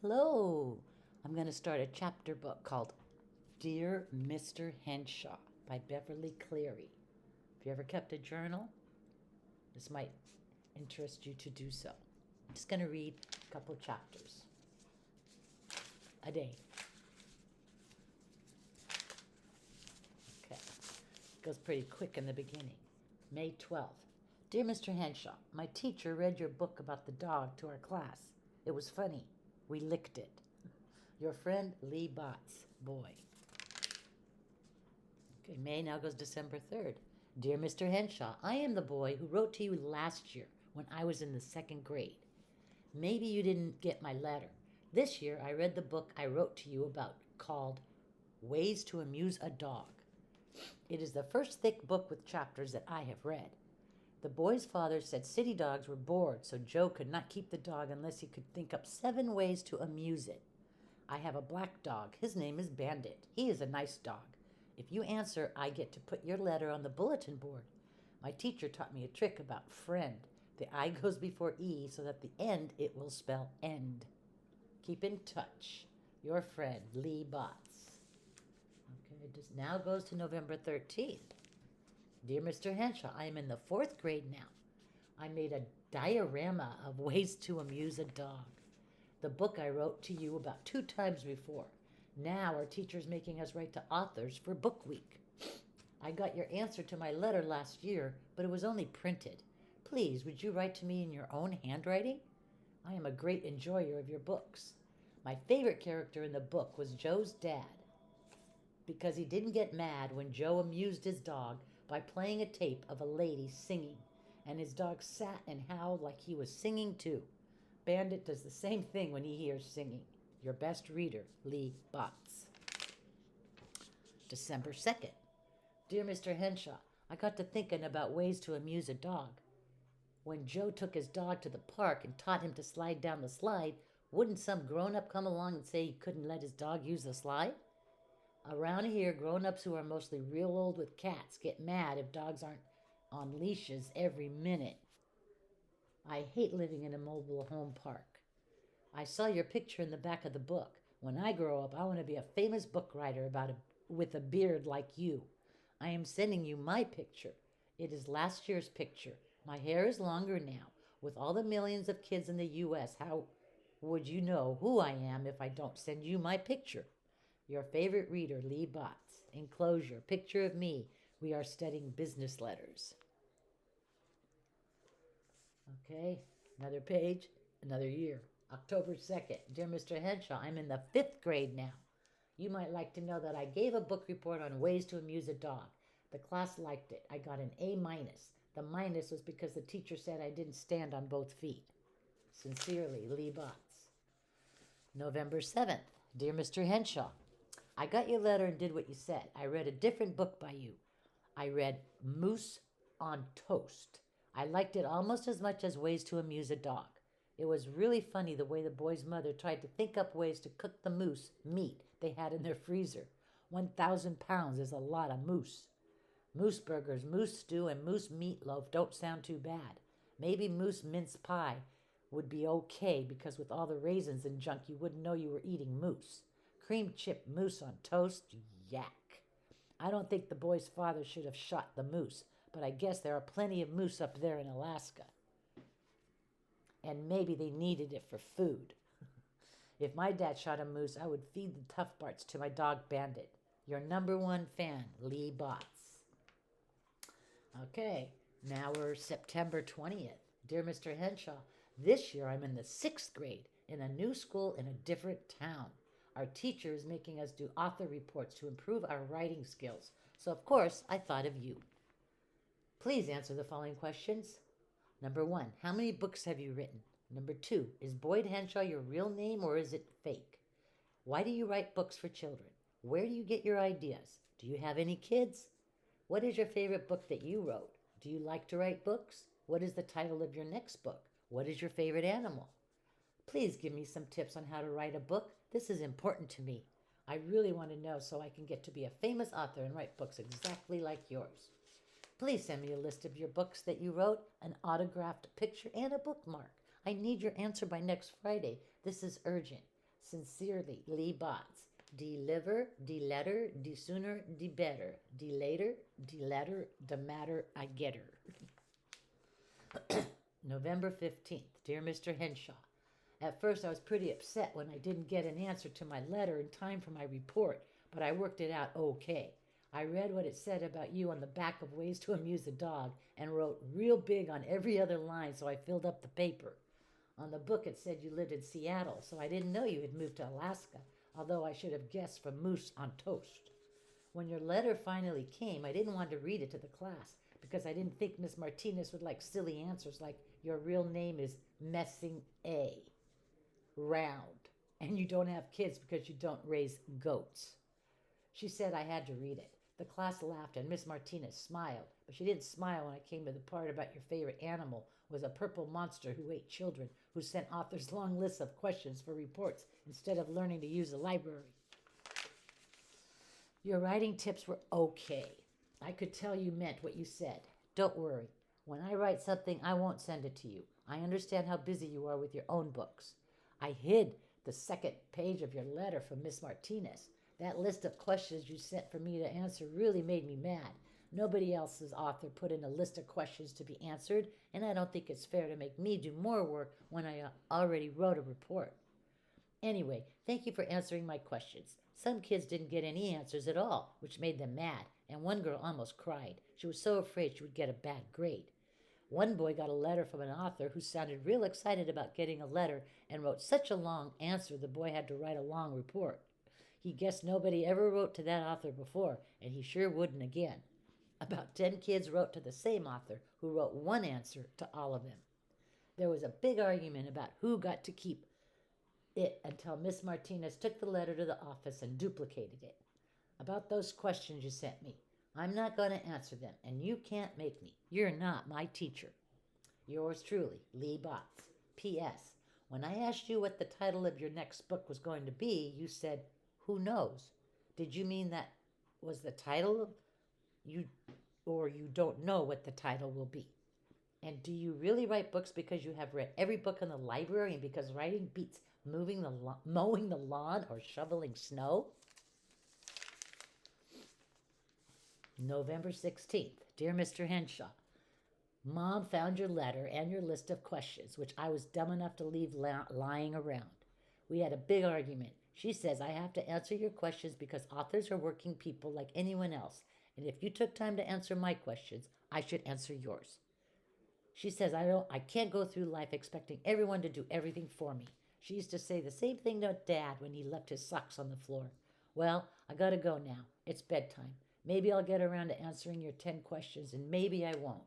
Hello. I'm going to start a chapter book called Dear Mr. Henshaw by Beverly Cleary. If you ever kept a journal, this might interest you to do so. I'm just going to read a couple chapters a day. Okay. It goes pretty quick in the beginning. May 12th. Dear Mr. Henshaw, my teacher read your book about the dog to our class. It was funny. We licked it. Your friend Lee Botts, boy. Okay, May now goes December 3rd. Dear Mr. Henshaw, I am the boy who wrote to you last year when I was in the second grade. Maybe you didn't get my letter. This year I read the book I wrote to you about called Ways to Amuse a Dog. It is the first thick book with chapters that I have read. The boy's father said city dogs were bored, so Joe could not keep the dog unless he could think up 7 ways to amuse it. I have a black dog. His name is Bandit. He is a nice dog. If you answer, I get to put your letter on the bulletin board. My teacher taught me a trick about friend. The I goes before E so that the end it will spell end. Keep in touch. Your friend, Lee Botts. Okay, it just now goes to November 13th. Dear Mr. Henshaw, I am in the 4th grade now. I made a diorama of ways to amuse a dog. The book I wrote to you about 2 times before. Now our teacher's making us write to authors for book week. I got your answer to my letter last year, but it was only printed. Please, would you write to me in your own handwriting? I am a great enjoyer of your books. My favorite character in the book was Joe's dad, because he didn't get mad when Joe amused his dog by playing a tape of a lady singing, and his dog sat and howled like he was singing too. Bandit does the same thing when he hears singing. Your best reader, Lee Botts. December 2nd. Dear Mr. Henshaw, I got to thinking about ways to amuse a dog. When Joe took his dog to the park and taught him to slide down the slide, wouldn't some grown-up come along and say he couldn't let his dog use the slide? Around here, grown-ups who are mostly real old with cats get mad if dogs aren't on leashes every minute. I hate living in a mobile home park. I saw your picture in the back of the book. When I grow up, I want to be a famous book writer with a beard like you. I am sending you my picture. It is last year's picture. My hair is longer now. With all the millions of kids in the U.S., how would you know who I am if I don't send you my picture? Your favorite reader, Lee Botts. Enclosure, picture of me. We are studying business letters. Okay, another page, another year. October 2nd. Dear Mr. Henshaw, I'm in the 5th grade now. You might like to know that I gave a book report on ways to amuse a dog. The class liked it. I got an A-. The minus was because the teacher said I didn't stand on both feet. Sincerely, Lee Botts. November 7th. Dear Mr. Henshaw, I got your letter and did what you said. I read a different book by you. I read Moose on Toast. I liked it almost as much as Ways to Amuse a Dog. It was really funny the way the boy's mother tried to think up ways to cook the moose meat they had in their freezer. 1,000 pounds is a lot of moose. Moose burgers, moose stew, and moose meatloaf don't sound too bad. Maybe moose mince pie would be okay because with all the raisins and junk you wouldn't know you were eating moose. Cream chip moose on toast? Yak. I don't think the boy's father should have shot the moose, but I guess there are plenty of moose up there in Alaska. And maybe they needed it for food. If my dad shot a moose, I would feed the tough parts to my dog Bandit. Your number 1 fan, Lee Botts. Okay, now we're September 20th. Dear Mr. Henshaw, this year I'm in the 6th grade in a new school in a different town. Our teacher is making us do author reports to improve our writing skills. So, of course, I thought of you. Please answer the following questions. Number 1, how many books have you written? Number 2, is Boyd Henshaw your real name or is it fake? Why do you write books for children? Where do you get your ideas? Do you have any kids? What is your favorite book that you wrote? Do you like to write books? What is the title of your next book? What is your favorite animal? Please give me some tips on how to write a book. This is important to me. I really want to know so I can get to be a famous author and write books exactly like yours. Please send me a list of your books that you wrote, an autographed picture, and a bookmark. I need your answer by next Friday. This is urgent. Sincerely, Lee Botts. Deliver, de-letter, de-sooner, de-better. De-later, de-letter, de-matter, I get her. November 15th. Dear Mr. Henshaw, at first I was pretty upset when I didn't get an answer to my letter in time for my report, but I worked it out okay. I read what it said about you on the back of Ways to Amuse the Dog and wrote real big on every other line, so I filled up the paper. On the book it said you lived in Seattle, so I didn't know you had moved to Alaska, although I should have guessed from moose on toast. When your letter finally came, I didn't want to read it to the class because I didn't think Miss Martinez would like silly answers like your real name is Messing A. Round, and you don't have kids because you don't raise goats. She said I had to read it. The class laughed and Miss Martinez smiled, but she didn't smile when I came to the part about your favorite animal was a purple monster who ate children, who sent authors long lists of questions for reports instead of learning to use the library. Your writing tips were okay. I could tell you meant what you said. Don't worry. When I write something, I won't send it to you. I understand how busy you are with your own books. I hid the second page of your letter from Miss Martinez. That list of questions you sent for me to answer really made me mad. Nobody else's author put in a list of questions to be answered, and I don't think it's fair to make me do more work when I already wrote a report. Anyway, thank you for answering my questions. Some kids didn't get any answers at all, which made them mad, and one girl almost cried. She was so afraid she would get a bad grade. One boy got a letter from an author who sounded real excited about getting a letter and wrote such a long answer the boy had to write a long report. He guessed nobody ever wrote to that author before, and he sure wouldn't again. About 10 kids wrote to the same author, who wrote one answer to all of them. There was a big argument about who got to keep it until Miss Martinez took the letter to the office and duplicated it. About those questions you sent me, I'm not going to answer them, and you can't make me. You're not my teacher. Yours truly, Lee Botts. P.S. When I asked you what the title of your next book was going to be, you said, "Who knows?" Did you mean that was the title? Or you don't know what the title will be? And do you really write books because you have read every book in the library and because writing beats mowing the lawn or shoveling snow? November 16th. Dear Mr. Henshaw, Mom found your letter and your list of questions, which I was dumb enough to leave lying around. We had a big argument. She says I have to answer your questions because authors are working people like anyone else, and if you took time to answer my questions, I should answer yours. She says I can't go through life expecting everyone to do everything for me. She used to say the same thing to Dad when he left his socks on the floor. Well, I gotta go now. It's bedtime. Maybe I'll get around to answering your 10 questions, and maybe I won't.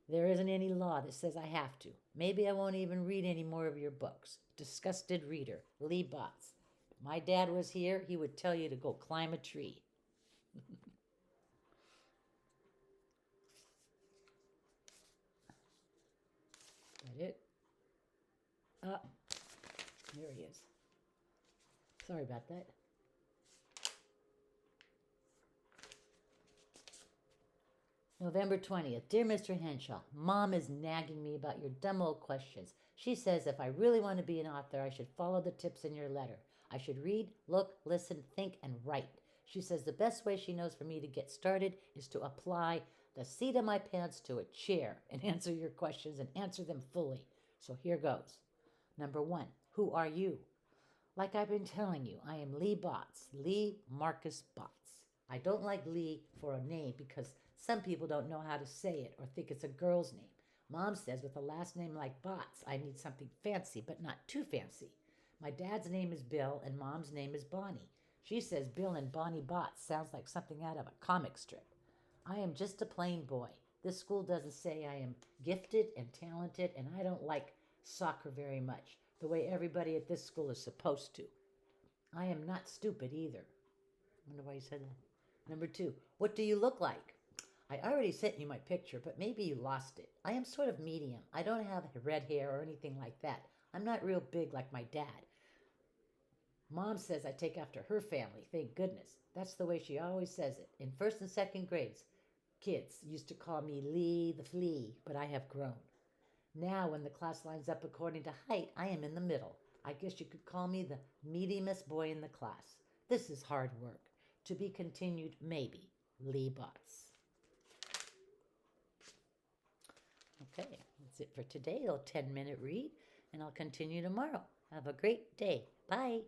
There isn't any law that says I have to. Maybe I won't even read any more of your books. Disgusted reader, Lee Botts. If my dad was here, he would tell you to go climb a tree. That it? There he is. Sorry about that. November 20th. Dear Mr. Henshaw, Mom is nagging me about your dumb old questions. She says if I really want to be an author, I should follow the tips in your letter. I should read, look, listen, think, and write. She says the best way she knows for me to get started is to apply the seat of my pants to a chair and answer your questions and answer them fully. So here goes. Number 1, who are you? Like I've been telling you, I am Lee Botts, Lee Marcus Botts. I don't like Lee for a name because some people don't know how to say it or think it's a girl's name. Mom says with a last name like Botts, I need something fancy, but not too fancy. My dad's name is Bill and Mom's name is Bonnie. She says Bill and Bonnie Botts sounds like something out of a comic strip. I am just a plain boy. This school doesn't say I am gifted and talented, and I don't like soccer very much, the way everybody at this school is supposed to. I am not stupid either. I wonder why you said that. Number 2, what do you look like? I already sent you my picture, but maybe you lost it. I am sort of medium. I don't have red hair or anything like that. I'm not real big like my dad. Mom says I take after her family, thank goodness. That's the way she always says it. In first and second grades, kids used to call me Lee the Flea, but I have grown. Now when the class lines up according to height, I am in the middle. I guess you could call me the mediumest boy in the class. This is hard work. To be continued, maybe. Lee Botts. Okay, that's it for today. A 10-minute read, and I'll continue tomorrow. Have a great day. Bye.